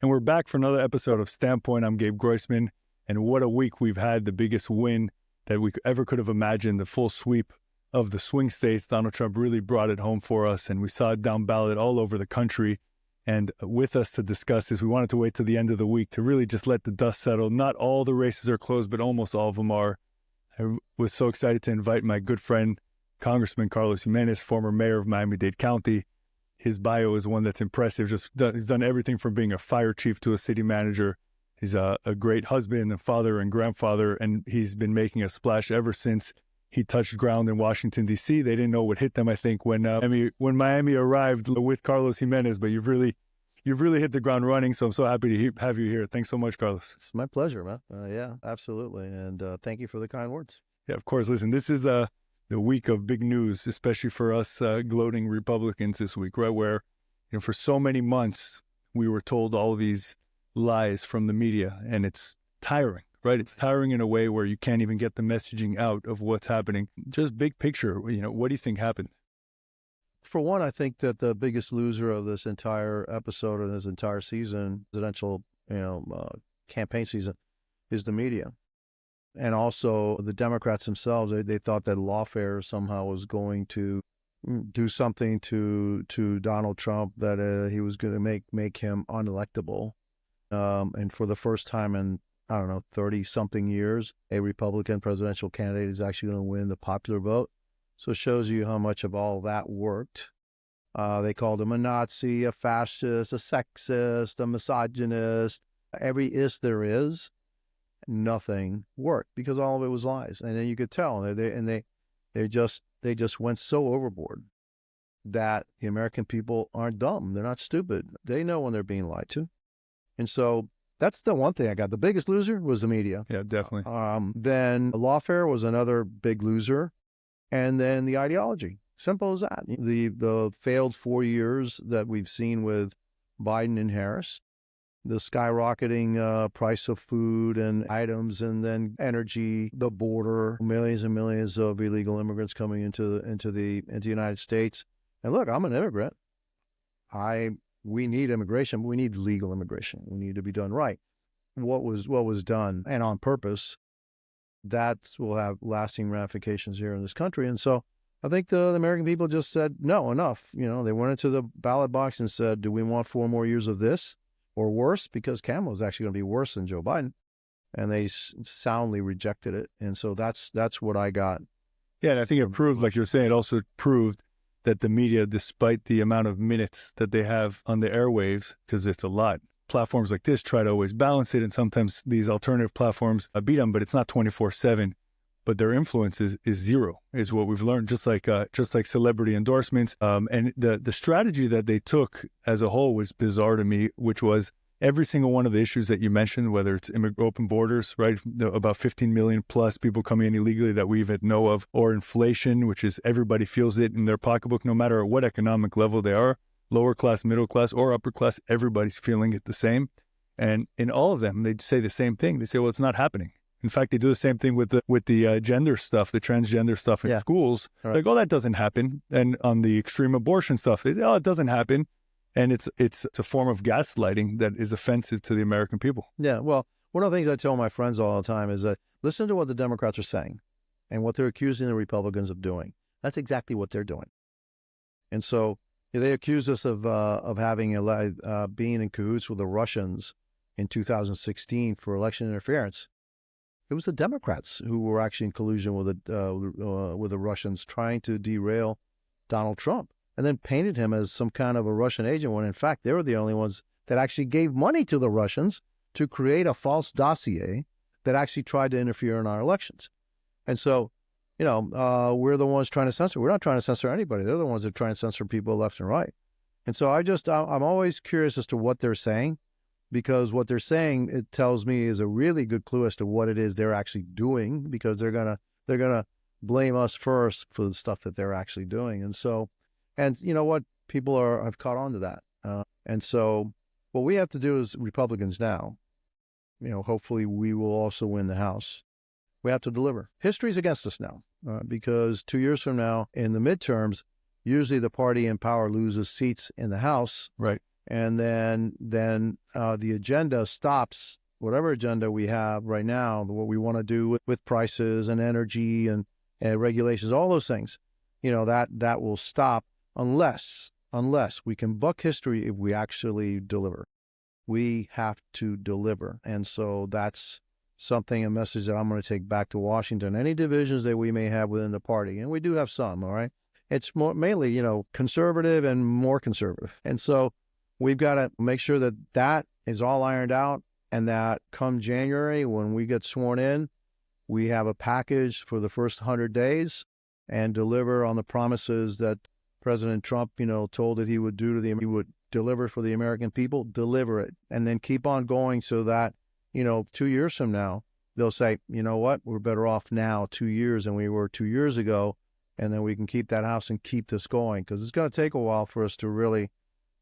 And we're back for another episode of Standpoint. I'm Gabe Groisman, and what a week we've had. The biggest win that we ever could have imagined, the full sweep of the swing states. Donald Trump really brought it home for us, and we saw it down ballot all over the country. And with us to discuss this, we wanted to wait till the end of the week to really just let the dust settle. Not all the races are closed, but almost all of them are. I was so excited to invite my good friend, Congressman Carlos Gimenez, former mayor of Miami-Dade County. His bio is one that's impressive. He's done everything from being a fire chief to a city manager. He's a great husband and father and grandfather, and he's been making a splash ever since he touched ground in Washington, D.C. They didn't know what hit them, I think, when Miami arrived with Carlos Gimenez, but you've really hit the ground running, so I'm so happy to have you here. Thanks so much, Carlos. It's my pleasure, man. Yeah, absolutely, and thank you for the kind words. Yeah, of course. Listen, this is the week of big news, especially for us gloating Republicans this week, right? Where, for so many months, we were told all these lies from the media, and it's tiring, right? It's tiring in a way where you can't even get the messaging out of what's happening. Just big picture, what do you think happened? For one, I think that the biggest loser of this entire episode of this entire season, presidential, campaign season, is the media. And also the Democrats themselves. They thought that lawfare somehow was going to do something to Donald Trump, that he was going to make him unelectable. And for the first time in, 30-something years, a Republican presidential candidate is actually going to win the popular vote. So it shows you how much of all that worked. They called him a Nazi, a fascist, a sexist, a misogynist. Every is there is. Nothing worked because all of it was lies, and then you could tell. They just went so overboard that the American people aren't dumb. They're not stupid. They know when they're being lied to, and so that's the one thing I got. The biggest loser was the media. Yeah, definitely. Then lawfare was another big loser, and then the ideology. Simple as that. The failed 4 years that we've seen with Biden and Harris. The skyrocketing price of food and items, and then energy, the border, millions and millions of illegal immigrants coming into the United States. And look, I'm an immigrant. We need immigration, but we need legal immigration. We need to be done right. What was done, and on purpose, that will have lasting ramifications here in this country. And so I think the American people just said, no, enough. They went into the ballot box and said, do we want 4 more years of this? Or worse, because Kamala is actually going to be worse than Joe Biden, and they soundly rejected it. And so that's what I got. Yeah, and I think it proved, like you're saying, it also proved that the media, despite the amount of minutes that they have on the airwaves, because it's a lot, platforms like this try to always balance it, and sometimes these alternative platforms beat them, but it's not 24/7. But their influence is zero, is what we've learned. Just like celebrity endorsements, and the strategy that they took as a whole was bizarre to me, which was every single one of the issues that you mentioned, whether it's open borders, right, about 15 million plus people coming in illegally that we even know of, or inflation, which is everybody feels it in their pocketbook, no matter what economic level they are, lower class, middle class, or upper class, everybody's feeling it the same. And in all of them, they say the same thing. They say, well, it's not happening. In fact, they do the same thing with the gender stuff, the transgender stuff in schools. Right. Like, oh, that doesn't happen. And on the extreme abortion stuff, they say, oh, it doesn't happen. And it's a form of gaslighting that is offensive to the American people. Yeah, well, one of the things I tell my friends all the time is that listen to what the Democrats are saying and what they're accusing the Republicans of doing. That's exactly what they're doing. And so they accuse us of having being in cahoots with the Russians in 2016 for election interference. It was the Democrats who were actually in collusion with the Russians, trying to derail Donald Trump, and then painted him as some kind of a Russian agent, when in fact they were the only ones that actually gave money to the Russians to create a false dossier that actually tried to interfere in our elections. And so, we're the ones trying to censor. We're not trying to censor anybody. They're the ones that are trying to censor people left and right. And so I'm always curious as to what they're saying. Because what they're saying, it tells me, is a really good clue as to what it is they're actually doing, because they're gonna blame us first for the stuff that they're actually doing. And so, and you know what, people have caught on to that. And so what we have to do as Republicans now, hopefully we will also win the House. We have to deliver. History's against us now, because 2 years from now in the midterms, usually the party in power loses seats in the House. Right. and then the agenda stops. Whatever agenda we have right now, what we want to do with prices and energy and regulations, all those things, that will stop unless we can buck history if we actually deliver. We have to deliver. And so that's a message that I'm going to take back to Washington. Any divisions that we may have within the party, and we do have some, all right? It's mainly, conservative and more conservative. And so we've got to make sure that is all ironed out, and that come January, when we get sworn in, we have a package for the first 100 days and deliver on the promises that President Trump, told that he would do he would deliver for the American people, deliver it, and then keep on going so that, 2 years from now, they'll say, you know what, we're better off now 2 years than we were 2 years ago, and then we can keep that house and keep this going, because it's going to take a while for us to really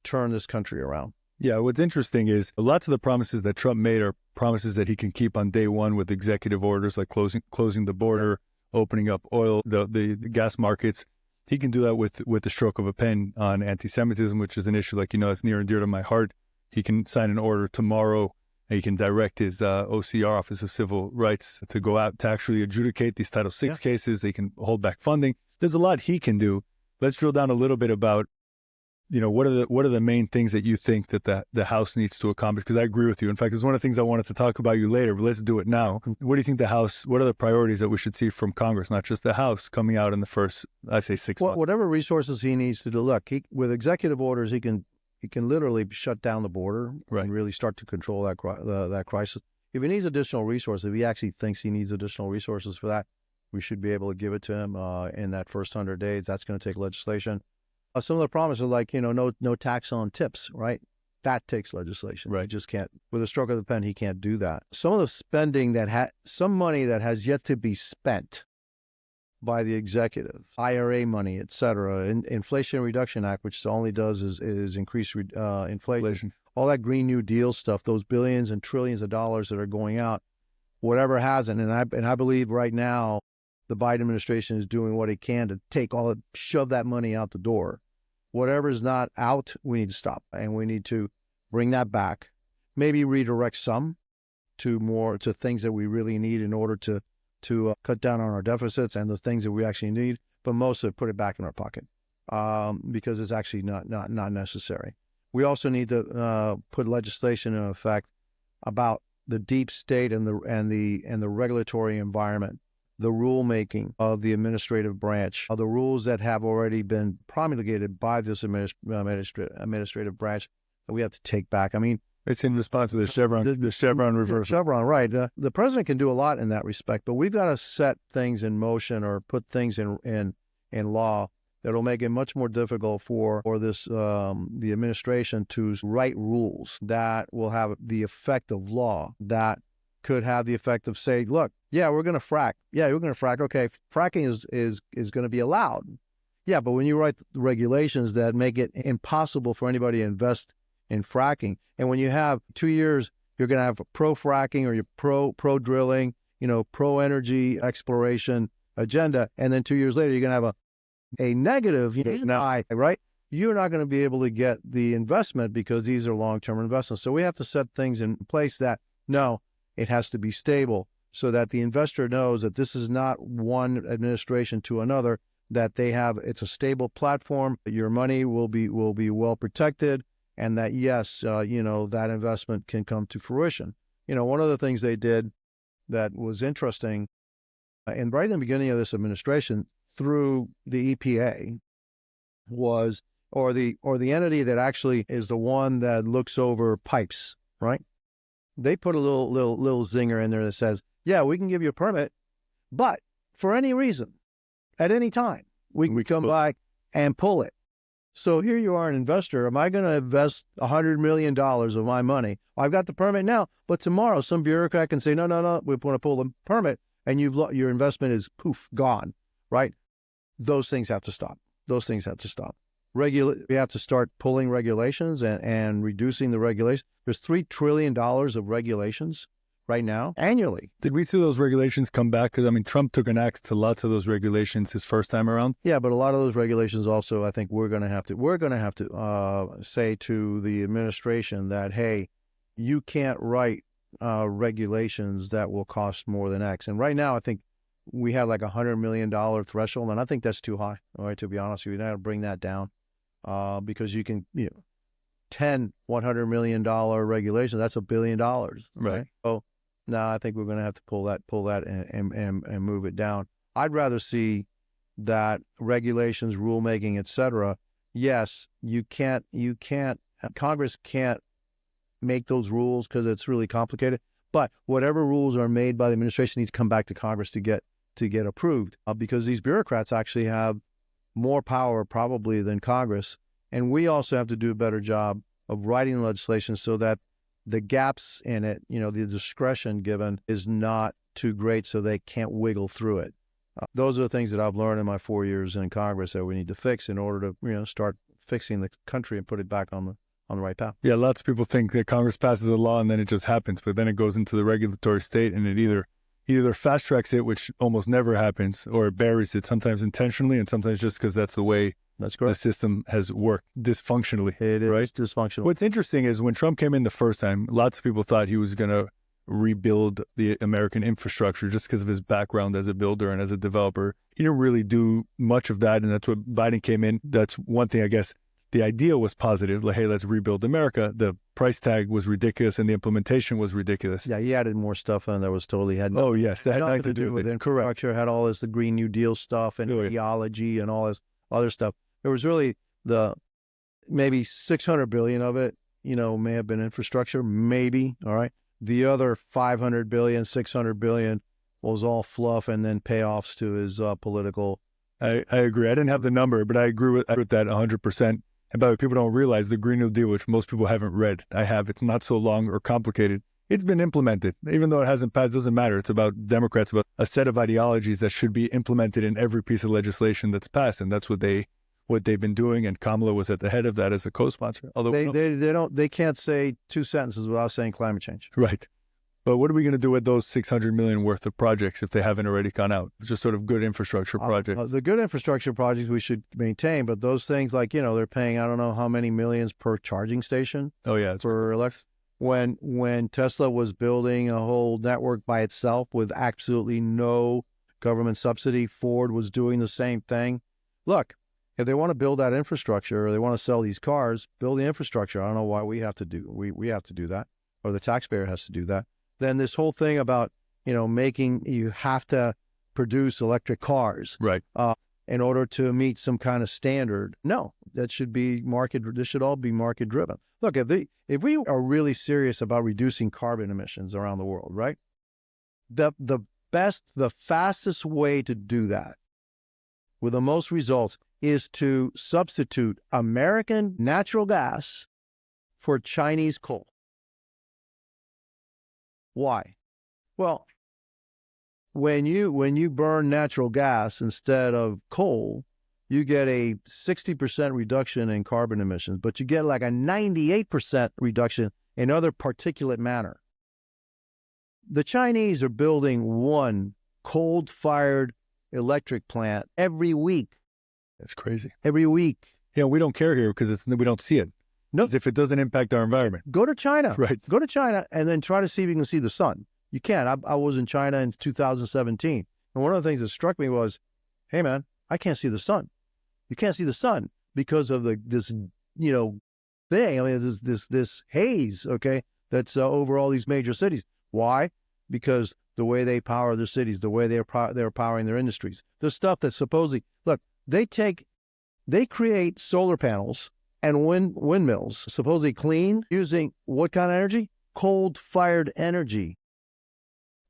turn this country around. Yeah, what's interesting is lots of the promises that Trump made are promises that he can keep on day one with executive orders, like closing the border, opening up oil, the gas markets. He can do that with the stroke of a pen on anti-Semitism, which is an issue that's near and dear to my heart. He can sign an order tomorrow, and he can direct his OCR, Office of Civil Rights, to go out to actually adjudicate these Title VI cases. They can hold back funding. There's a lot he can do. Let's drill down a little bit about what are the main things that you think that the House needs to accomplish? Because I agree with you. In fact, it's one of the things I wanted to talk about you later, but let's do it now. What do you think what are the priorities that we should see from Congress, not just the House, coming out in the first, I'd say, 6 months? Whatever resources he needs to do. Look, with executive orders, he can literally shut down the border and really start to control that crisis. If he needs additional resources, if he actually thinks he needs additional resources for that, we should be able to give it to him in that first 100 days. That's going to take legislation. Some of the promises are like, no tax on tips, right? That takes legislation. Right. He just can't, with a stroke of the pen, he can't do that. Some of the spending some money that has yet to be spent by the executive, IRA money, et cetera, Inflation Reduction Act, which only does is increase inflation. All that Green New Deal stuff, those billions and trillions of dollars that are going out, whatever hasn't, and I believe right now the Biden administration is doing what it can to shove that money out the door. Whatever is not out, we need to stop, and we need to bring that back. Maybe redirect some to things that we really need in order to cut down on our deficits and the things that we actually need. But most of it, put it back in our pocket because it's actually not necessary. We also need to put legislation in effect about the deep state and the regulatory environment, the rulemaking of the administrative branch, the rules that have already been promulgated by this administrative branch that we have to take back. I mean, it's in response to the Chevron reversal. Chevron, right. The president can do a lot in that respect, but we've got to set things in motion or put things in law that will make it much more difficult for the administration to write rules that will have the effect of law, that could have the effect of saying, look, yeah, we're going to frack. Yeah, we're going to frack. Okay, fracking is going to be allowed. Yeah, but when you write regulations that make it impossible for anybody to invest in fracking, and when you have 2 years, you're going to have a pro-fracking or your pro drilling, pro-energy exploration agenda, and then 2 years later, you're going to have a negative, right? You're not going to be able to get the investment because these are long-term investments. So we have to set things in place that, no, it has to be stable so that the investor knows that this is not one administration to another, that it's a stable platform, that your money will be well protected, and that, yes, that investment can come to fruition. One of the things they did that was interesting, and right in the beginning of this administration, through the EPA was, or the entity that actually is the one that looks over pipes, right? They put a little zinger in there that says, yeah, we can give you a permit, but for any reason, at any time, we can come by and pull it. So here you are, an investor. Am I going to invest $100 million of my money? I've got the permit now, but tomorrow some bureaucrat can say, no, we want to pull the permit, and your investment is gone, right? Those things have to stop. We have to start pulling regulations and reducing the regulations. There's $3 trillion of regulations right now annually. Did we see those regulations come back? Because, I mean, Trump took an axe to lots of those regulations his first time around. Yeah, but a lot of those regulations also, I think we're going to have to say to the administration that, hey, you can't write regulations that will cost more than X. And right now, I think we have like $100 million threshold, and I think that's too high. All right, to be honest with you, we got to bring that down because you can, 10 $100 million regulations, that's $1 billion. Right. So now I think we're going to have to pull that and move it down. I'd rather see that regulations, rulemaking, etc. Yes, Congress can't make those rules because it's really complicated. But whatever rules are made by the administration needs to come back to Congress to get approved because these bureaucrats actually have more power probably than Congress. And we also have to do a better job of writing legislation so that the gaps in it, the discretion given is not too great so they can't wiggle through it. Those are the things that I've learned in my 4 years in Congress that we need to fix in order to, start fixing the country and put it back on the right path. Yeah, lots of people think that Congress passes a law and then it just happens, but then it goes into the regulatory state and it either fast tracks it, which almost never happens, or it buries it, sometimes intentionally and sometimes just because that's the way the system has worked dysfunctionally. It is right? Dysfunctional. What's interesting is when Trump came in the first time, lots of people thought he was going to rebuild the American infrastructure just because of his background as a builder and as a developer. He didn't really do much of that, and that's what Biden came in. That's one thing, I guess. The idea was positive, like, hey, let's rebuild America. The price tag was ridiculous, and the implementation was ridiculous. Yeah, he added more stuff in that was totally had. Oh yes, that had nothing to do with infrastructure. Had all this the Green New Deal stuff and ideology and all this other stuff. There was really maybe $600 billion of it, may have been infrastructure, maybe. All right, the other $500 billion, $600 billion was all fluff and then payoffs to his political. I agree. I didn't have the number, but I agree with that 100%. And by the way, people don't realize the Green New Deal, which most people haven't read. I have. It's not so long or complicated. It's been implemented. Even though it hasn't passed, it doesn't matter. It's about Democrats, about a set of ideologies that should be implemented in every piece of legislation that's passed. And that's what they've been doing. And Kamala was at the head of that as a co-sponsor. Although they can't say two sentences without saying climate change. Right. But what are we going to do with those $600 million worth of projects if they haven't already gone out? Just sort of good infrastructure projects. The good infrastructure projects we should maintain, but those things like, they're paying, I don't know how many millions per charging station. Oh, yeah. For electric. When Tesla was building a whole network by itself with absolutely no government subsidy, Ford was doing the same thing. Look, if they want to build that infrastructure or they want to sell these cars, build the infrastructure. I don't know why we have to do that, or the taxpayer has to do that. Then this whole thing about, you have to produce electric cars, right, in order to meet some kind of standard. No, that should be this should all be market driven. Look, if we are really serious about reducing carbon emissions around the world, right? The fastest way to do that with the most results is to substitute American natural gas for Chinese coal. Why? Well, when you burn natural gas instead of coal, you get a 60% reduction in carbon emissions, but you get like a 98% reduction in other particulate matter. The Chinese are building one coal-fired electric plant every week. That's crazy. Every week. Yeah, we don't care here because we don't see it. No, as if it doesn't impact our environment. Go to China. Right. Go to China and then try to see if you can see the sun. You can't. I was in China in 2017. And one of the things that struck me was, hey, man, I can't see the sun. You can't see the sun because of this thing. I mean, this haze, okay, that's over all these major cities. Why? Because the way they power their cities, the way they're powering their industries, the stuff that supposedly, look, they create solar panels and windmills, supposedly clean, using what kind of energy? Coal-fired energy.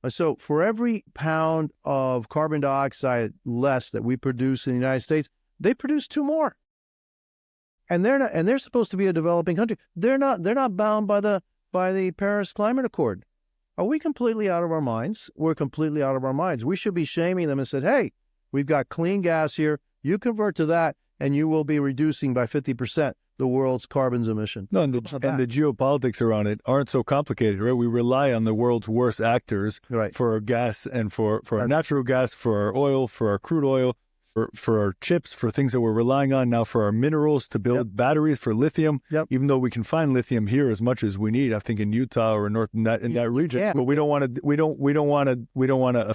So for every pound of carbon dioxide less that we produce in the United States, they produce 2 more. And they're supposed to be a developing country. They're not bound by the Paris Climate Accord. Are we completely out of our minds? We're completely out of our minds. We should be shaming them and said, hey, we've got clean gas here. You convert to that and you will be reducing by 50%. the world's carbon emission. No, and the geopolitics around it aren't so complicated, right? We rely on the world's worst actors for our gas and for our natural gas, for our oil, for our crude oil, for our chips, for things that we're relying on now, for our minerals to build batteries, for lithium. Even though we can find lithium here as much as we need, I think in Utah or in that region, but we don't want to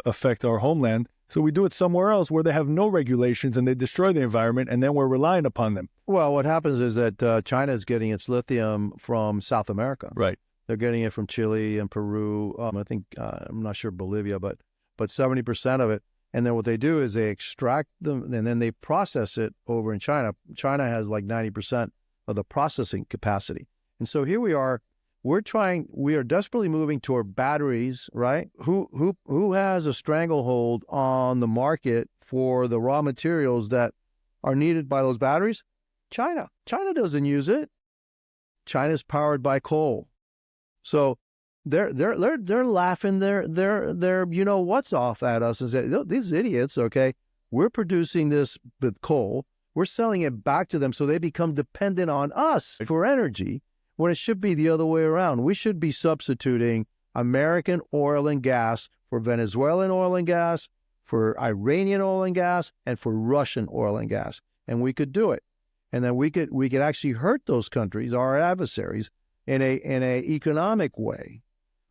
affect our homeland. So we do it somewhere else where they have no regulations and they destroy the environment, and then we're reliant upon them. Well, what happens is that China is getting its lithium from South America. Right. They're getting it from Chile and Peru. I think, I'm not sure Bolivia, but 70% of it. And then what they do is they extract them and then they process it over in China. China has like 90% of the processing capacity. And so here we are. We are desperately moving toward batteries, right? Who has a stranglehold on the market for the raw materials that are needed by those batteries? China. China doesn't use it. China's powered by coal. So they're laughing their you know what's off at us and say, these idiots, okay, we're producing this with coal. We're selling it back to them so they become dependent on us for energy. When it should be the other way around. We should be substituting American oil and gas for Venezuelan oil and gas, for Iranian oil and gas, and for Russian oil and gas. And we could do it. And then we could actually hurt those countries, our adversaries, in a economic way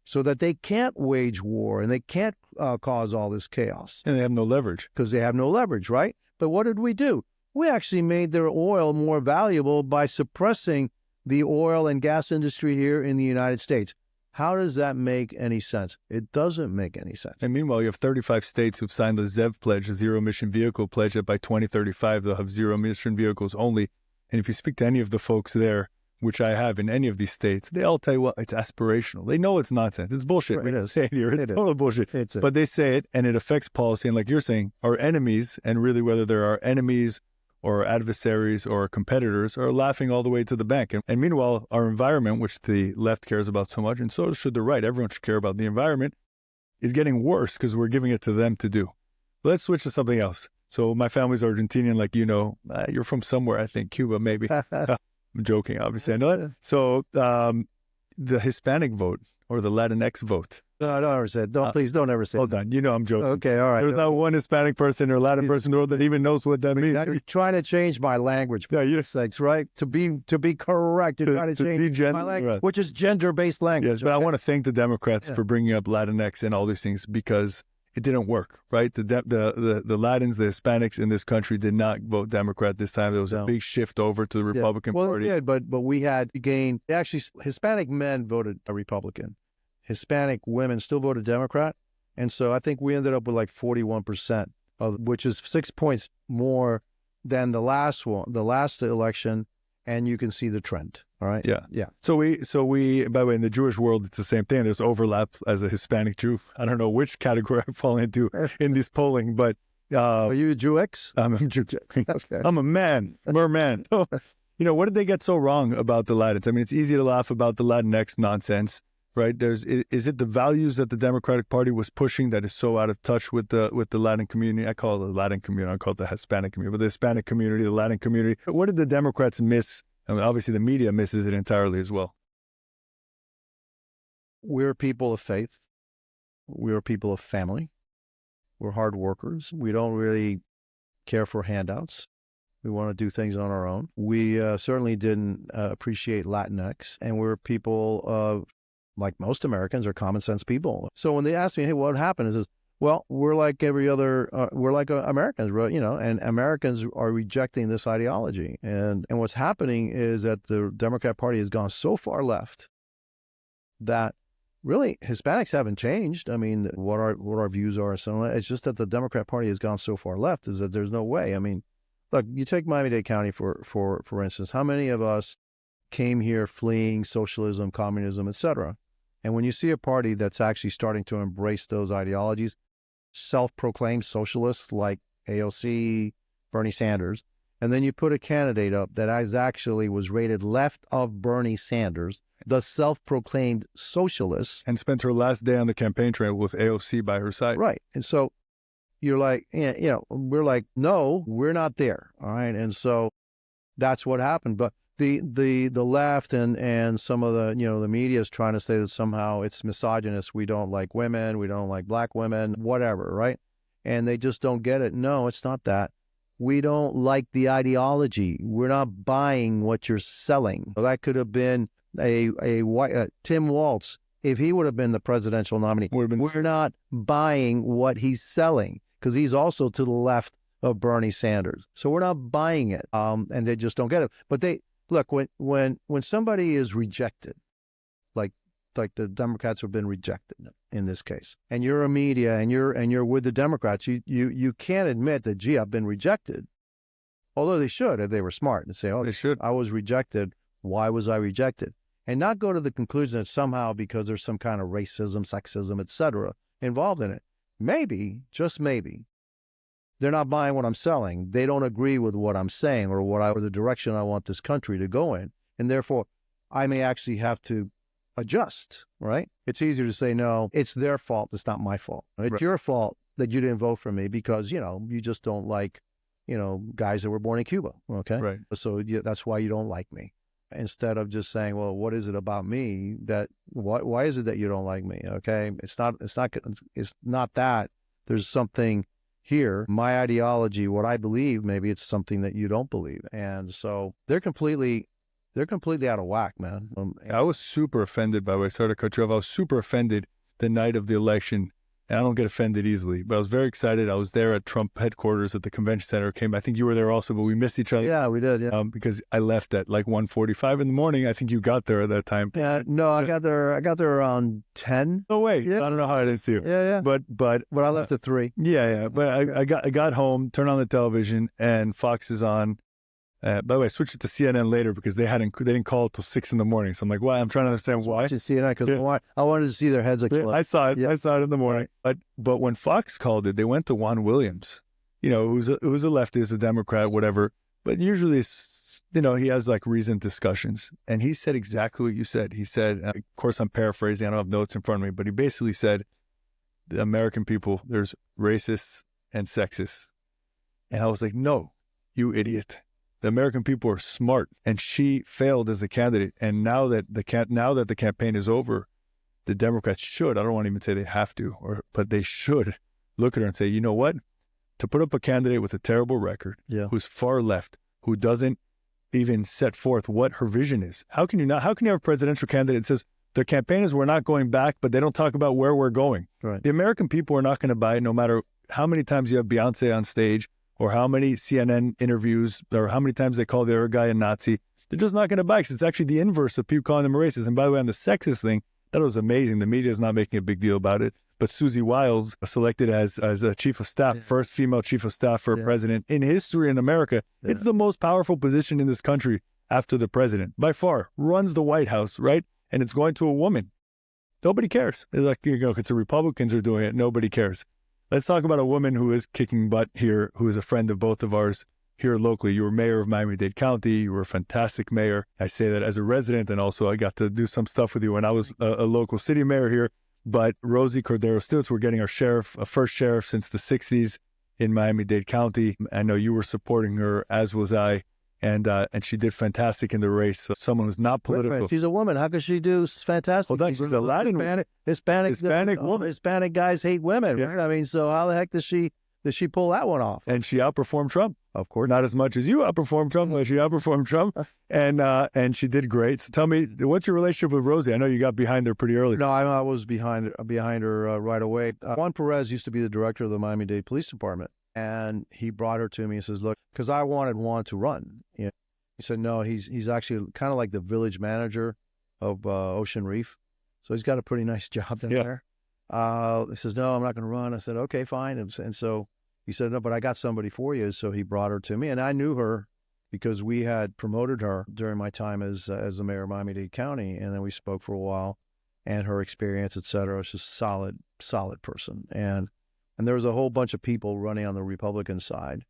so that they can't wage war and they can't cause all this chaos. And they have no leverage. Because they have no leverage, right? But what did we do? We actually made their oil more valuable by suppressing the oil and gas industry here in the United States. How does that make any sense? It doesn't make any sense. And meanwhile, you have 35 states who've signed the ZEV pledge, a zero-emission vehicle pledge, that by 2035 they'll have zero-emission vehicles only. And if you speak to any of the folks there, which I have in any of these states, they all tell you, well, it's aspirational. They know it's nonsense. It's bullshit. Right, We don't say it here. It's total bullshit. But they say it, and it affects policy. And like you're saying, our enemies, and really whether they're our enemies or adversaries or competitors, are laughing all the way to the bank. And meanwhile, our environment, which the left cares about so much, and so should the right, everyone should care about the environment, is getting worse because we're giving it to them to do. Let's switch to something else. So my family's Argentinian, like you know. You're from somewhere, I think, Cuba maybe. I'm joking, obviously. I know that. So the Hispanic vote or the Latinx vote. No, don't ever say it. Please don't ever say it. Hold on. You know I'm joking. Okay, all right. There's not one Hispanic person or Latin person in the world that even knows what that means. You're trying to change my language. Yeah, you're sakes, right? To be correct. You're trying to change my language, which is gender-based language. Yes, but I want to thank the Democrats for bringing up Latinx and all these things because it didn't work, right? The Latins, the Hispanics in this country did not vote Democrat this time. There was a big shift over to the Republican Party. Well, it did, but we had gained. Actually, Hispanic men voted a Republican. Hispanic women still voted Democrat. And so I think we ended up with like 41%, which is 6 points more than the last election. And you can see the trend. All right. Yeah. Yeah. So we, by the way, in the Jewish world, it's the same thing. There's overlap as a Hispanic Jew. I don't know which category I fall into in this polling, but. Are you a Jew X? I'm a Jew. Okay. I'm a man. Merman. You know, what did they get so wrong about the Latins? I mean, it's easy to laugh about the Latinx nonsense. Right? Is it the values that the Democratic Party was pushing that is so out of touch with the Latin community? I call it the Latin community. I call it the Hispanic community, but the Hispanic community, the Latin community. What did the Democrats miss? I mean, obviously the media misses it entirely as well. We're people of faith. We're people of family. We're hard workers. We don't really care for handouts. We want to do things on our own. We certainly didn't appreciate Latinx, and we're people of, like most Americans, are common sense people. So when they ask me, hey, what happened? It says, well, we're like every other, we're like Americans, you know, and Americans are rejecting this ideology. And what's happening is that the Democrat Party has gone so far left that really Hispanics haven't changed. I mean, what our views are. So it's just that the Democrat Party has gone so far left is that there's no way. I mean, look, you take Miami-Dade County, for instance, how many of us came here fleeing socialism, communism, etc.? And when you see a party that's actually starting to embrace those ideologies, self-proclaimed socialists like AOC, Bernie Sanders, and then you put a candidate up that actually was rated left of Bernie Sanders, the self-proclaimed socialist. And spent her last day on the campaign trail with AOC by her side. Right. And so you're like, you know, we're like, no, we're not there. All right. And so that's what happened. But the left and some of the, the media is trying to say that somehow it's misogynist. We don't like women. We don't like black women, whatever, right? And they just don't get it. No, it's not that. We don't like the ideology. We're not buying what you're selling. That could have been Tim Walz. If he would have been the presidential nominee, we're not buying what he's selling because he's also to the left of Bernie Sanders. So we're not buying it, and they just don't get it. But they look when somebody is rejected, like the Democrats have been rejected in this case, and you're a media and you're with the Democrats, you can't admit that, gee, I've been rejected. Although they should if they were smart and say, oh, They should. I was rejected. Why was I rejected? And not go to the conclusion that somehow because there's some kind of racism, sexism, etc. involved in it. Maybe, just maybe, they're not buying what I'm selling. They don't agree with what I'm saying or the direction I want this country to go in. And therefore, I may actually have to adjust, right? It's easier to say, no, it's their fault. It's not my fault. It's Right. your fault that you didn't vote for me because, you just don't like, guys that were born in Cuba. Okay. Right. So that's why you don't like me. Instead of just saying, well, what is it about me why is it that you don't like me? Okay. It's not that there's something here, my ideology, what I believe, maybe it's something that you don't believe. And so they're completely out of whack, man. I was super offended, by the way. Sorry to cut you off. I was super offended the night of the election. And I don't get offended easily, but I was very excited. I was there at Trump headquarters at the convention center. I think you were there also, but we missed each other. Yeah, we did. Yeah. Because I left at like 1:45 in the morning. I think you got there at that time. Yeah. No, I got there around 10. No way. Yeah. I don't know how I didn't see you. Yeah. But I left at 3. Yeah. But I got home, turned on the television, and Fox is on. By the way, I switched it to CNN later because they didn't call it till 6 in the morning. So I'm like, why? I'm trying to understand why. Watching CNN because I wanted to see their heads explode. I saw it. Yeah. I saw it in the morning. But when Fox called it, they went to Juan Williams, who's a leftist, a Democrat, whatever. But usually, he has like reasoned discussions. And he said exactly what you said. He said, of course, I'm paraphrasing. I don't have notes in front of me, but he basically said, the American people, there's racists and sexists. And I was like, no, you idiot. The American people are smart, and she failed as a candidate. And now that the campaign is over, the Democrats should, I don't want to even say they have to, but they should look at her and say, you know what? To put up a candidate with a terrible record, who's far left, who doesn't even set forth what her vision is. How can you have a presidential candidate that says their campaign is we're not going back, but they don't talk about where we're going? Right. The American people are not going to buy it no matter how many times you have Beyonce on stage, or how many CNN interviews, or how many times they call the other guy a Nazi. They're just not going to buy it because it's actually the inverse of people calling them a racist. And by the way, on the sexist thing, that was amazing. The media is not making a big deal about it. But Susie Wiles selected as a chief of staff, first female chief of staff for a president in history in America. Yeah. It's the most powerful position in this country after the president, by far. Runs the White House, right? And it's going to a woman. Nobody cares. It's like, because the Republicans are doing it, nobody cares. Let's talk about a woman who is kicking butt here, who is a friend of both of ours here locally. You were mayor of Miami-Dade County. You were a fantastic mayor. I say that as a resident, and also I got to do some stuff with you when I was a local city mayor here. But Rosie Cordero-Stutz, we're getting our first sheriff since the 60s in Miami-Dade County. I know you were supporting her, as was I. And she did fantastic in the race. So someone who's not political. She's a woman. How could she do fantastic? Well, she's a Latin Hispanic woman. Hispanic guys hate women, right? I mean, so how the heck does she pull that one off? And she outperformed Trump. Of course, not as much as you outperformed Trump, but she outperformed Trump, and she did great. So tell me, what's your relationship with Rosie? I know you got behind her pretty early. No, I was behind her right away. Juan Perez used to be the director of the Miami-Dade Police Department. And he brought her to me and says, look, because I wanted Juan to run. He said, no, he's actually kind of like the village manager of Ocean Reef. So he's got a pretty nice job down there. He says, no, I'm not going to run. I said, okay, fine. And so he said, no, but I got somebody for you. So he brought her to me. And I knew her because we had promoted her during my time as the mayor of Miami-Dade County. And then we spoke for a while, and her experience, et cetera. She's a solid person. And there was a whole bunch of people running on the Republican side.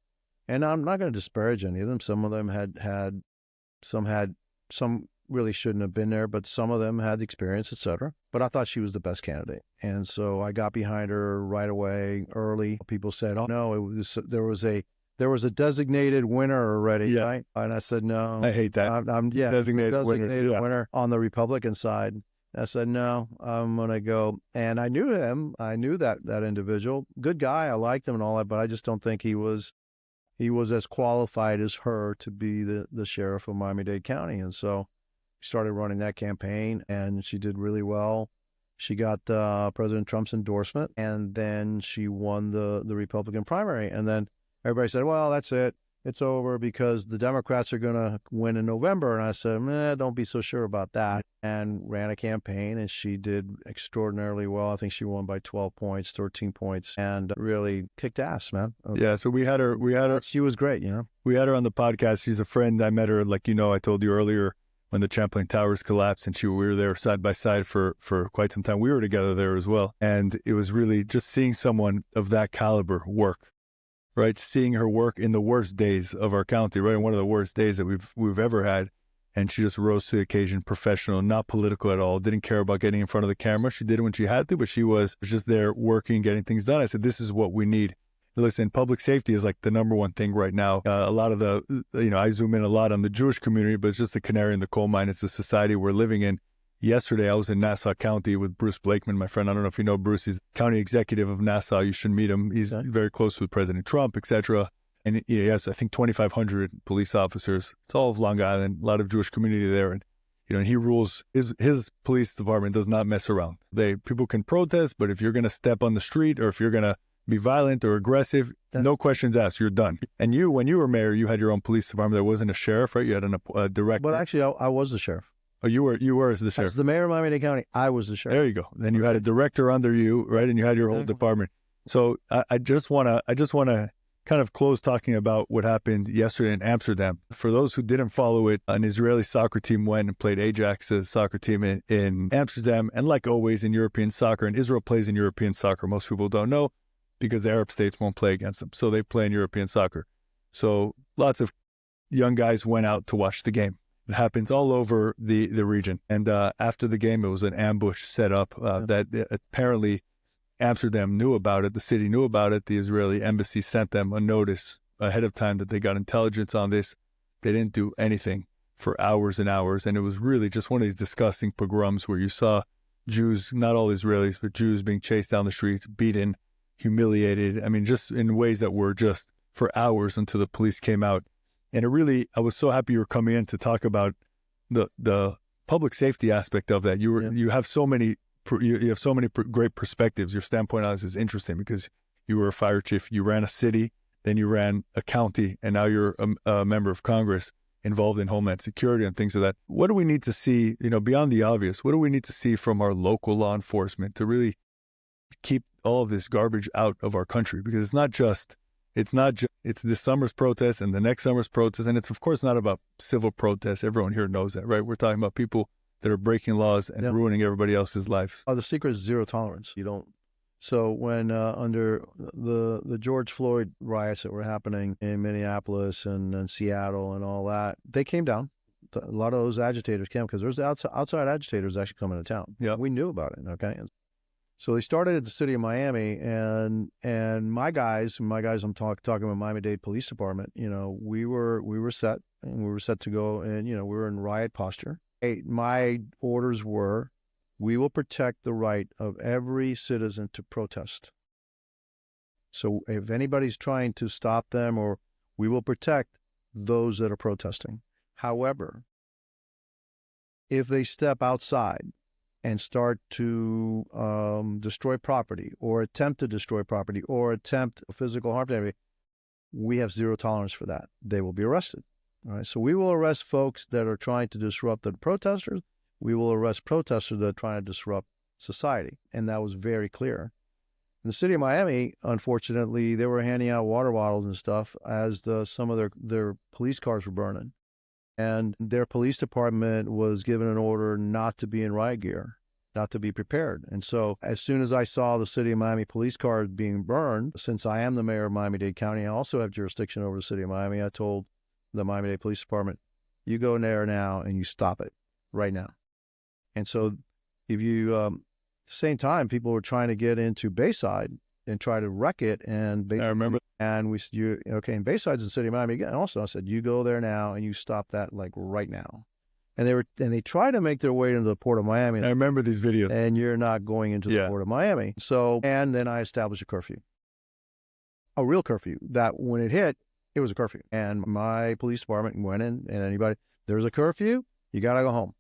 And I'm not going to disparage any of them. Some of them some really shouldn't have been there, but some of them had the experience, et cetera. But I thought she was the best candidate. And so I got behind her right away, early. People said, oh, no, there was a there was a designated winner already, Yeah. right? And I said, no. I hate that. I'm Designated winners, yeah. winner on the Republican side. I said, no, I'm going to go. And I knew him. I knew that individual. Good guy. I liked him and all that, but I just don't think he was as qualified as her to be the sheriff of Miami-Dade County. And so we started running that campaign, and she did really well. She got President Trump's endorsement, and then she won the Republican primary. And then everybody said, well, that's it. It's over because the Democrats are going to win in November. And I said, don't be so sure about that. And ran a campaign, and she did extraordinarily well. I think she won by 12 points, 13 points, and really kicked ass, man. Yeah, so we had her. She was great, We had her on the podcast. She's a friend. I met her, like, I told you earlier, when the Champlain Towers collapsed, and we were there side by side for quite some time. We were together there as well. And it was really just seeing someone of that caliber work, right? Seeing her work in the worst days of our county, right? One of the worst days that we've ever had. And she just rose to the occasion, professional, not political at all, didn't care about getting in front of the camera. She did it when she had to, but she was just there working, getting things done. I said, this is what we need. Listen, public safety is like the number one thing right now. A lot of I zoom in a lot on the Jewish community, but it's just the canary in the coal mine. It's the society we're living in. Yesterday, I was in Nassau County with Bruce Blakeman, my friend. I don't know if you know Bruce. He's county executive of Nassau. You should meet him. He's very close with President Trump, etc. And he has, I think, 2,500 police officers. It's all of Long Island, a lot of Jewish community there. And, and he rules, his police department does not mess around. People can protest, but if you're going to step on the street or if you're going to be violent or aggressive, no questions asked, you're done. And when you were mayor, you had your own police department. There wasn't a sheriff, right? You had a director. But actually, I was the sheriff. Oh, you were as the sheriff. As the mayor of Miami-Dade County, I was the sheriff. There you go. Then you had a director under you, right? And you had your whole department. So I just want to kind of close talking about what happened yesterday in Amsterdam. For those who didn't follow it, an Israeli soccer team went and played Ajax, a soccer team in Amsterdam. And like always in European soccer, and Israel plays in European soccer, most people don't know, because the Arab states won't play against them. So they play in European soccer. So lots of young guys went out to watch the game. It happens all over the region. And after the game, it was an ambush set up that apparently Amsterdam knew about it. The city knew about it. The Israeli embassy sent them a notice ahead of time that they got intelligence on this. They didn't do anything for hours and hours. And it was really just one of these disgusting pogroms where you saw Jews, not all Israelis, but Jews being chased down the streets, beaten, humiliated. I mean, just in ways that were just for hours until the police came out. And I was so happy you were coming in to talk about the public safety aspect of that. You have so many great perspectives. Your standpoint on this is interesting because you were a fire chief, you ran a city, then you ran a county, and now you're a member of Congress involved in Homeland Security and things like that. What do we need to see, beyond the obvious, what do we need to see from our local law enforcement to really keep all of this garbage out of our country? Because it's this summer's protest and the next summer's protest. And it's, of course, not about civil protests. Everyone here knows that, right? We're talking about people that are breaking laws and ruining everybody else's lives. The secret is zero tolerance. So when under the George Floyd riots that were happening in Minneapolis and Seattle and all that, they came down. A lot of those agitators came because there's outside agitators actually coming to town. Yeah, we knew about it. Okay. So they started at the city of Miami, and my guys, I'm talking about Miami-Dade Police Department. We were set, and we were set to go, and we were in riot posture. My orders were, we will protect the right of every citizen to protest. So if anybody's trying to stop them, or we will protect those that are protesting. However, if they step outside and start to destroy property or attempt to destroy property or attempt physical harm to anybody, we have zero tolerance for that. They will be arrested. All right. So we will arrest folks that are trying to disrupt the protesters. We will arrest protesters that are trying to disrupt society. And that was very clear. In the city of Miami, unfortunately, they were handing out water bottles and stuff as some of their police cars were burning. And their police department was given an order not to be in riot gear, not to be prepared. And so as soon as I saw the city of Miami police cars being burned, since I am the mayor of Miami-Dade County, I also have jurisdiction over the city of Miami, I told the Miami-Dade Police Department, you go in there now and you stop it right now. And so if you, at the same time, people were trying to get into Bayside and try to wreck it. And I remember. And we said, okay, in Bayside's in City of Miami again. Also, I said, you go there now and you stop that like right now. And they try to make their way into the Port of Miami. I remember these videos. And you're not going into the Port of Miami. So, and then I established a curfew, a real curfew that when it hit, it was a curfew. And my police department went in and anybody, there's a curfew, you got to go home.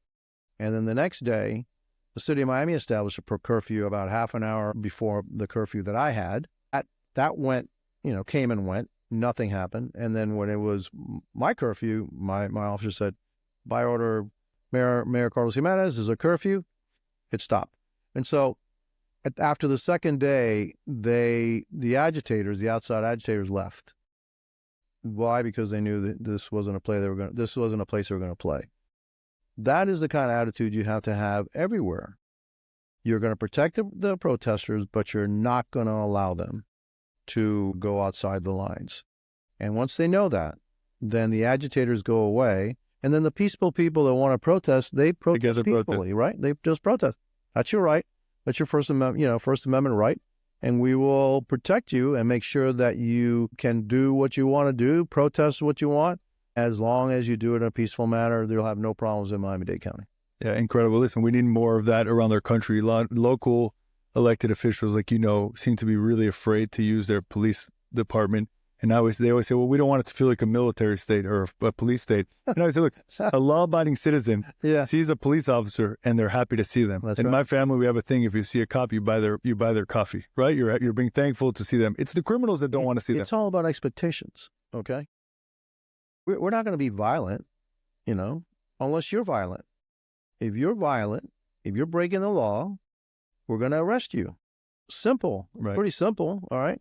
And then the next day, the City of Miami established a curfew about half an hour before the curfew that I had. That went, came and went, nothing happened. And then when it was my curfew, my officer said, by order, Mayor Carlos Gimenez, there's a curfew. It stopped. And so after the second day, the outside agitators left. Why? Because they knew that this wasn't a place they were going to play. That is the kind of attitude you have to have everywhere. You're going to protect the protesters, but you're not going to allow them to go outside the lines. And once they know that, then the agitators go away. And then the peaceful people that want to protest, they protest peacefully, right? They just protest. That's your right. That's your First Amendment right. And we will protect you and make sure that you can do what you want to do, protest what you want. As long as you do it in a peaceful manner, you'll have no problems in Miami-Dade County. Yeah, incredible. Listen, we need more of that around our country. Local elected officials, like seem to be really afraid to use their police department. And they always say, well, we don't want it to feel like a military state or a police state. And I say, look, a law-abiding citizen sees a police officer and they're happy to see them. That's in right. my family, we have a thing: if you see a cop, you buy their coffee, right? You're being thankful to see them. It's the criminals that don't want to see them. It's all about expectations. Okay, we're not going to be violent, unless you're violent. If you're violent, if you're breaking the law, we're going to arrest you. Simple, right. Pretty simple. All right.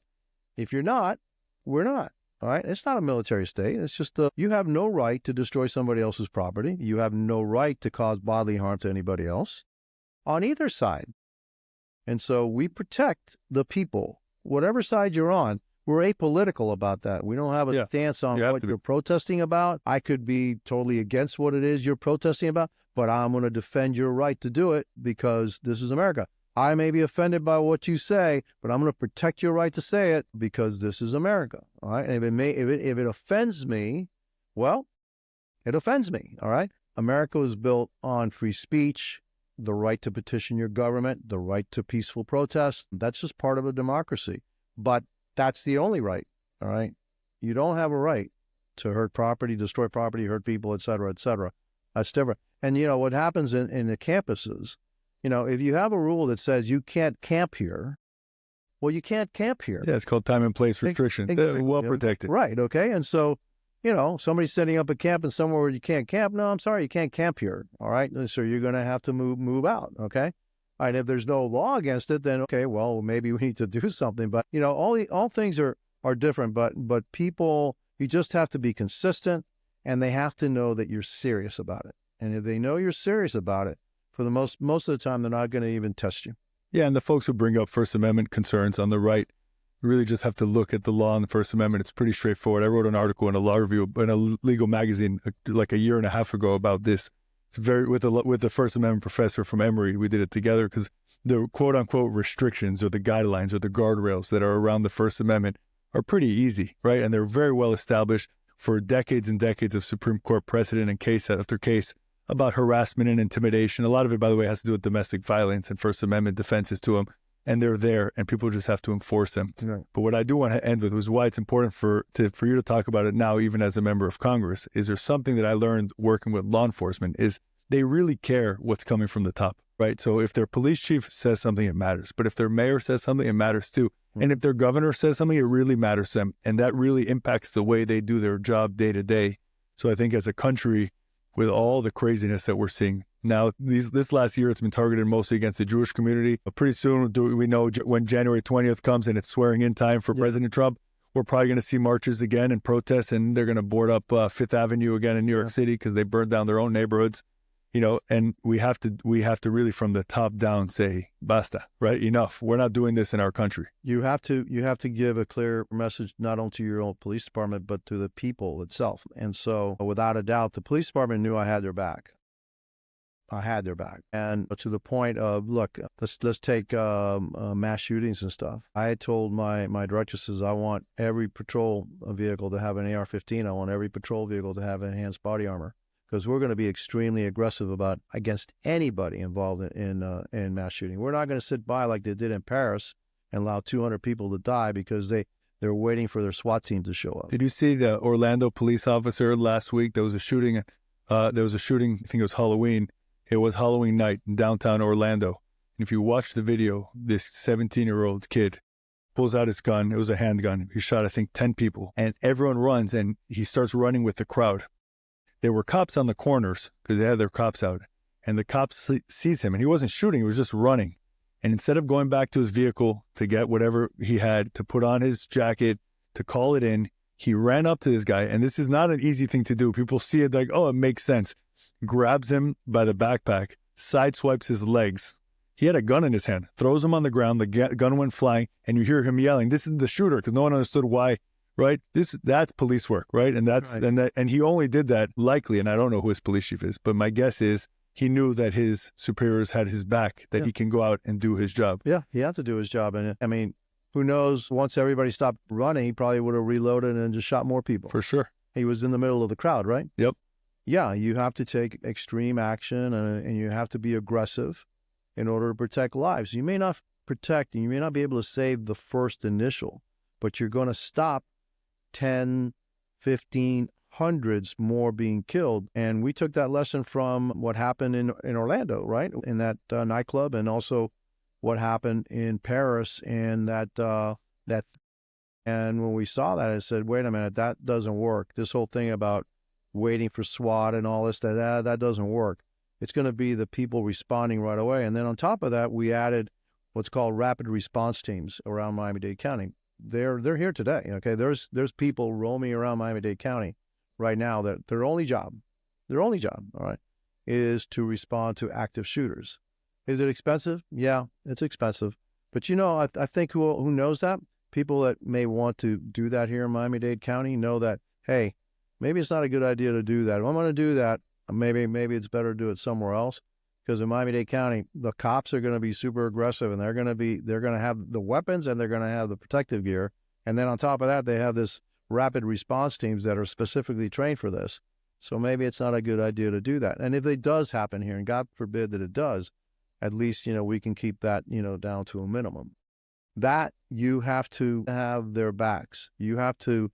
If you're not, we're not. All right. It's not a military state. It's just you have no right to destroy somebody else's property. You have no right to cause bodily harm to anybody else on either side. And so we protect the people, whatever side you're on. We're apolitical about that. We don't have a stance on what you're protesting about. I could be totally against what it is you're protesting about, but I'm going to defend your right to do it because this is America. I may be offended by what you say, but I'm going to protect your right to say it because this is America. All right. And if it offends me, well, it offends me. All right. America was built on free speech, the right to petition your government, the right to peaceful protest. That's just part of a democracy. But that's the only right. All right. You don't have a right to hurt property, destroy property, hurt people, et cetera, et cetera. That's different. And what happens in the campuses, if you have a rule that says you can't camp here, well, you can't camp here. Yeah, it's called time and place restriction. Exactly. Well protected. Right. Okay. And so, somebody's setting up a camp in somewhere where you can't camp. No, I'm sorry, you can't camp here. All right. So you're going to have to move out. Okay. All right. If there's no law against it, then okay, well, maybe we need to do something. But all things are different. But people, you just have to be consistent, and they have to know that you're serious about it. And if they know you're serious about it, for the most of the time, they're not going to even test you. Yeah, and the folks who bring up First Amendment concerns on the right really just have to look at the law and the First Amendment. It's pretty straightforward. I wrote an article in a law review in a legal magazine like a year and a half ago about this. It's with the First Amendment professor from Emory. We did it together because the quote unquote restrictions or the guidelines or the guardrails that are around the First Amendment are pretty easy, right? And they're very well established for decades and decades of Supreme Court precedent and case after case about harassment and intimidation. A lot of it, by the way, has to do with domestic violence and First Amendment defenses to them. And they're there, and people just have to enforce them. Right. But what I do want to end with was why it's important for you to talk about it now, even as a member of Congress, is there something that I learned working with law enforcement is they really care what's coming from the top, right? So if their police chief says something, it matters. But if their mayor says something, it matters too. And if their governor says something, it really matters to them. And that really impacts the way they do their job day to day. So I think as a country, with all the craziness that we're seeing now, this last year, it's been targeted mostly against the Jewish community. But pretty soon, we know when January 20th comes and it's swearing in time for President Trump, we're probably going to see marches again and protests, and they're going to board up Fifth Avenue again in New York City because they burned down their own neighborhoods. And we have to really from the top down say, basta, right? Enough. We're not doing this in our country. You have to give a clear message, not only to your own police department, but to the people itself. And so without a doubt, the police department knew I had their back. had their back. And to the point of, look, let's take mass shootings and stuff. I had told my director, says, I want every patrol vehicle to have an AR-15. I want every patrol vehicle to have enhanced body armor, because we're going to be extremely aggressive against anybody involved in mass shooting. We're not going to sit by like they did in Paris and allow 200 people to die because they're waiting for their SWAT team to show up. Did you see the Orlando police officer last week? There was a shooting. I think it was Halloween. It was Halloween night in downtown Orlando. And if you watch the video, this 17-year-old kid pulls out his gun. It was a handgun. He shot, I think, 10 people. And everyone runs, and he starts running with the crowd. There were cops on the corners because they had their cops out. And the cops sees him, and he wasn't shooting. He was just running. And instead of going back to his vehicle to get whatever he had, to put on his jacket, to call it in, he ran up to this guy. And this is not an easy thing to do. People see it like, oh, it makes sense. Grabs him by the backpack, sideswipes his legs. He had a gun in his hand, throws him on the ground. The gun went flying, and you hear him yelling, "This is the shooter," because no one understood why. Right? That's police work, right? And and he only did that likely, and I don't know who his police chief is, but my guess is he knew that his superiors had his back, that he can go out and do his job. Yeah, he had to do his job, and I mean, who knows? Once everybody stopped running, he probably would have reloaded and just shot more people. For sure. He was in the middle of the crowd, right? Yep. Yeah, you have to take extreme action, and you have to be aggressive in order to protect lives. You may not protect, and you may not be able to save the first initial, but you're going to stop 10, 15, hundreds more being killed. And we took that lesson from what happened in Orlando, right? In that nightclub, and also what happened in Paris and that. And when we saw that, I said, wait a minute, that doesn't work. This whole thing about waiting for SWAT and all this, that doesn't work. It's going to be the people responding right away. And then on top of that, we added what's called rapid response teams around Miami-Dade County. They're here today. Okay, there's people roaming around Miami-Dade County right now that their only job, all right, is to respond to active shooters. Is it expensive? Yeah, it's expensive. But I think who knows that? People that may want to do that here in Miami-Dade County know that, hey, maybe it's not a good idea to do that. If I'm going to do that, maybe it's better to do it somewhere else. Because in Miami-Dade County, the cops are going to be super aggressive, and they're going to have the weapons, and they're going to have the protective gear. And then on top of that, they have this rapid response teams that are specifically trained for this. So maybe it's not a good idea to do that. And if it does happen here, and God forbid that it does, at least, we can keep that, down to a minimum. That you have to have their backs. You have to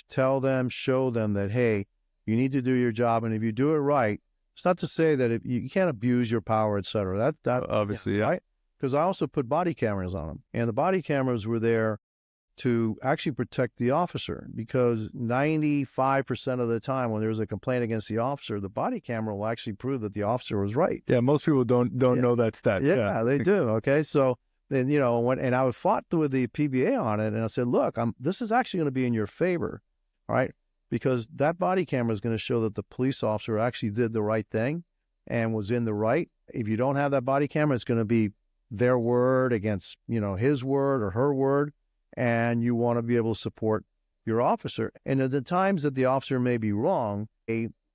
tell them, show them that, hey, you need to do your job. And if you do it right, it's not to say that if you can't abuse your power, et cetera. That obviously, yeah. Right? Because I also put body cameras on them. And the body cameras were there to actually protect the officer, because 95% of the time when there's a complaint against the officer, the body camera will actually prove that the officer was right. Yeah, most people don't know that stat. Yeah, they do. Okay, so then and I fought with the PBA on it, and I said, look, this is actually going to be in your favor, all right? Because that body camera is going to show that the police officer actually did the right thing and was in the right. If you don't have that body camera, it's going to be their word against his word or her word. And you want to be able to support your officer. And at the times that the officer may be wrong,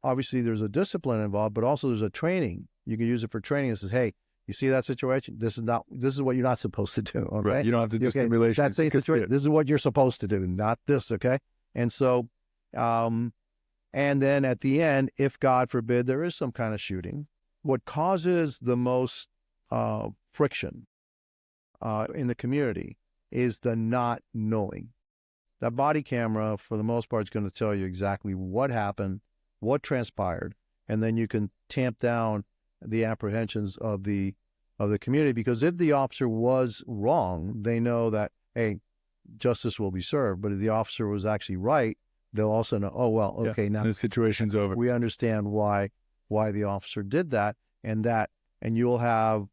obviously there's a discipline involved, but also there's a training. You can use it for training. It says, hey, you see that situation? This is what you're not supposed to do. Okay? Right. You don't have to do simulations. That same situation. This is what you're supposed to do, not this. Okay. And so, and then at the end, if God forbid there is some kind of shooting, what causes the most friction in the community is the not knowing. That body camera, for the most part, is going to tell you exactly what happened, what transpired, and then you can tamp down the apprehensions of the community. Because if the officer was wrong, they know that, hey, justice will be served. But if the officer was actually right, they'll also know, oh, well, okay, now the situation's over. We understand why the officer did that, and you'll have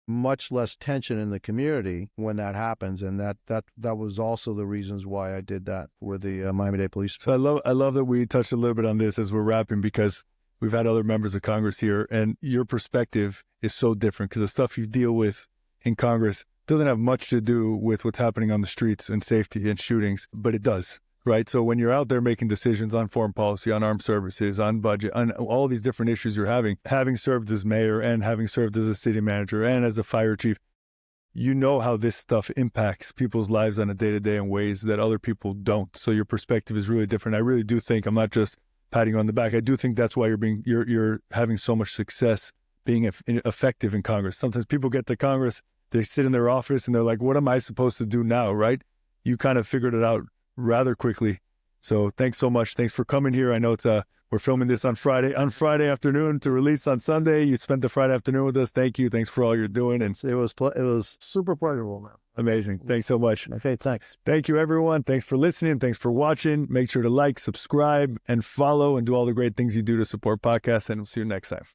much less tension in the community when that happens. And that was also the reasons why I did that with the Miami-Dade Police. So I love that we touched a little bit on this as we're wrapping, because we've had other members of Congress here, and your perspective is so different, because the stuff you deal with in Congress doesn't have much to do with what's happening on the streets and safety and shootings, but it does, right? So when you're out there making decisions on foreign policy, on armed services, on budget, on all these different issues you're having served as mayor and having served as a city manager and as a fire chief, you know how this stuff impacts people's lives on a day-to-day in ways that other people don't. So your perspective is really different. I really do think, I'm not just patting you on the back, I do think that's why you're having so much success being effective in Congress. Sometimes people get to Congress, they sit in their office and they're like, what am I supposed to do now, right? You kind of figured it out rather quickly. So thanks so much. Thanks for coming here. I know we're filming this on Friday afternoon to release on Sunday. You spent the Friday afternoon with us. Thank you. Thanks for all you're doing. And It was super pleasurable, man. amazing. Thanks so much. Okay, thanks. Thank you, everyone. Thanks for listening. Thanks for watching. Make sure to like, subscribe, and follow, and do all the great things you do to support podcasts. And we'll see you next time.